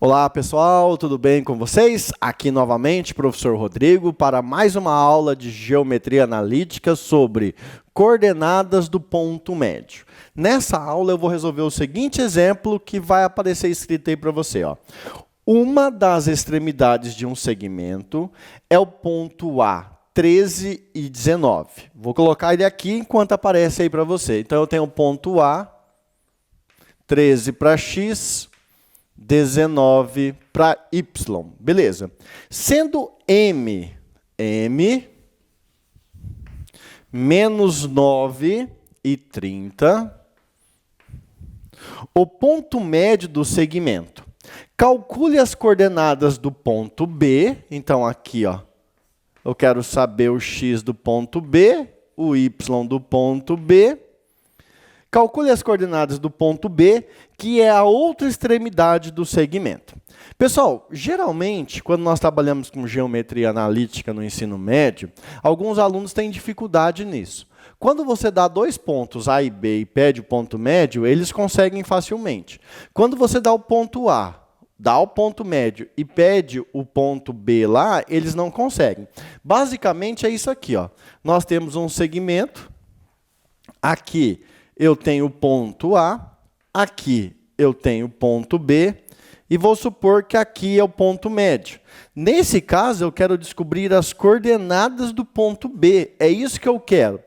Olá pessoal, tudo bem com vocês? Aqui novamente, professor Rodrigo, para mais uma aula de geometria analítica sobre coordenadas do ponto médio. Nessa aula eu vou resolver o seguinte exemplo que vai aparecer escrito aí para você. Uma das extremidades de um segmento é o ponto A, 13 e 19. Vou colocar ele aqui enquanto aparece aí para você. Então eu tenho o ponto A, 13 para X, 19 para Y. Beleza. Sendo M menos 9 e 30, o ponto médio do segmento. Calcule as coordenadas do ponto B. Então, aqui, eu quero saber o X do ponto B, o Y do ponto B. Calcule as coordenadas do ponto B, que é a outra extremidade do segmento. Pessoal, geralmente, quando nós trabalhamos com geometria analítica no ensino médio, alguns alunos têm dificuldade nisso. Quando você dá dois pontos, A e B, e pede o ponto médio, eles conseguem facilmente. Quando você dá o ponto A, dá o ponto médio e pede o ponto B lá, eles não conseguem. Basicamente, é isso aqui. Nós temos um segmento, aqui eu tenho o ponto A, aqui eu tenho o ponto B, e vou supor que aqui é o ponto médio. Nesse caso, eu quero descobrir as coordenadas do ponto B. É isso que eu quero.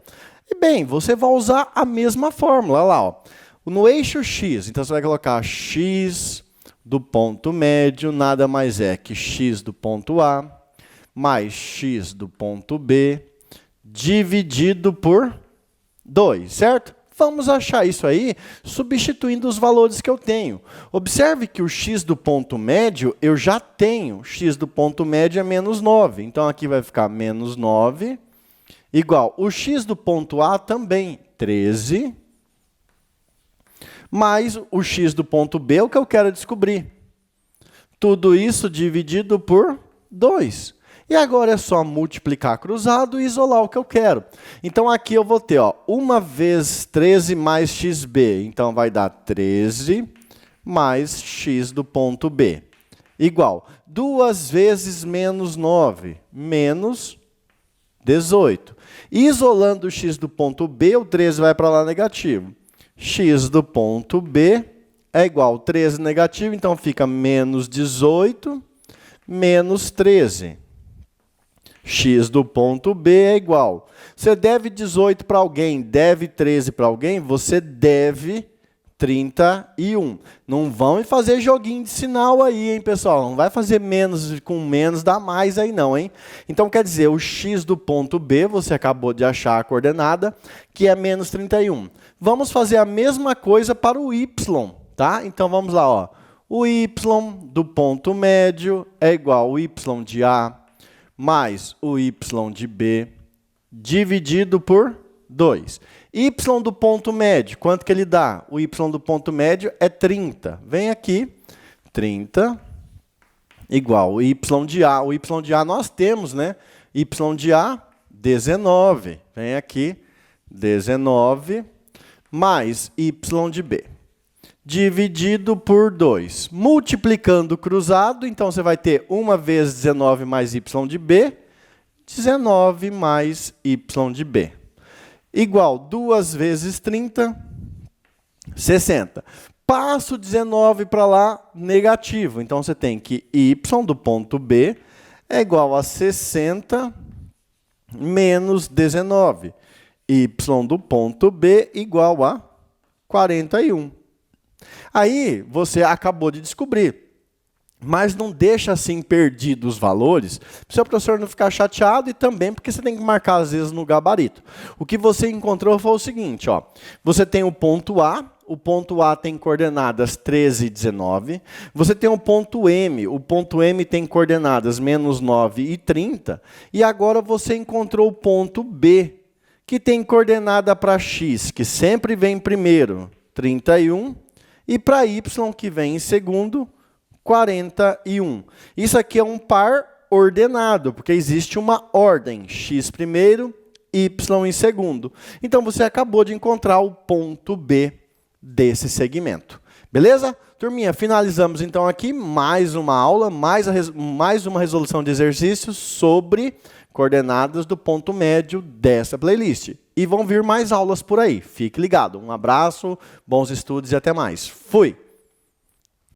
E bem, você vai usar a mesma fórmula. Olha lá, no eixo X, então você vai colocar X do ponto médio, nada mais é que X do ponto A, mais X do ponto B, dividido por 2, certo? Vamos achar isso aí substituindo os valores que eu tenho. Observe que o x do ponto médio eu já tenho. X do ponto médio é menos 9. Então, aqui vai ficar menos 9, igual. O x do ponto A também, 13, mais o x do ponto B, é o que eu quero descobrir. Tudo isso dividido por 2. E agora é só multiplicar cruzado e isolar o que eu quero. Então, aqui eu vou ter 1 vezes 13 mais xb. Então, vai dar 13 mais x do ponto B. Igual 2 vezes menos 9, menos 18. Isolando o x do ponto B, o 13 vai para lá negativo. X do ponto B é igual a 13 negativo, então fica menos 18 menos 13. X do ponto B é igual. Você deve 18 para alguém, deve 13 para alguém, você deve 31. Não vão fazer joguinho de sinal aí, hein, pessoal? Não vai fazer menos com menos, dá mais aí não, hein? Então, quer dizer, o X do ponto B, você acabou de achar a coordenada, que é menos 31. Vamos fazer a mesma coisa para o Y, tá? Então, vamos lá, O Y do ponto médio é igual ao Y de A, mais o y de B, dividido por 2. Y do ponto médio, quanto que ele dá? O y do ponto médio é 30. Vem aqui, 30, igual o y de A. O y de A nós temos, né? Y de A, 19. Vem aqui, 19, mais y de B, dividido por 2. Multiplicando cruzado, então você vai ter 1 vezes 19 mais y de B, 19 mais y de B. Igual 2 vezes 30, 60. Passo 19 para lá, negativo. Então, você tem que y do ponto B é igual a 60 menos 19. Y do ponto B igual a 41. Aí, você acabou de descobrir, mas não deixa assim perdidos os valores, para o seu professor não ficar chateado e também porque você tem que marcar às vezes no gabarito. O que você encontrou foi o seguinte, você tem o ponto A tem coordenadas 13 e 19, você tem o ponto M tem coordenadas menos 9 e 30, e agora você encontrou o ponto B, que tem coordenada para X, que sempre vem primeiro, 31, e para Y, que vem em segundo, 41. Isso aqui é um par ordenado, porque existe uma ordem. X primeiro, Y em segundo. Então, você acabou de encontrar o ponto B desse segmento. Beleza? Turminha, finalizamos então aqui mais uma aula, mais uma resolução de exercícios sobre coordenadas do ponto médio dessa playlist. E vão vir mais aulas por aí. Fique ligado. Um abraço, bons estudos e até mais. Fui!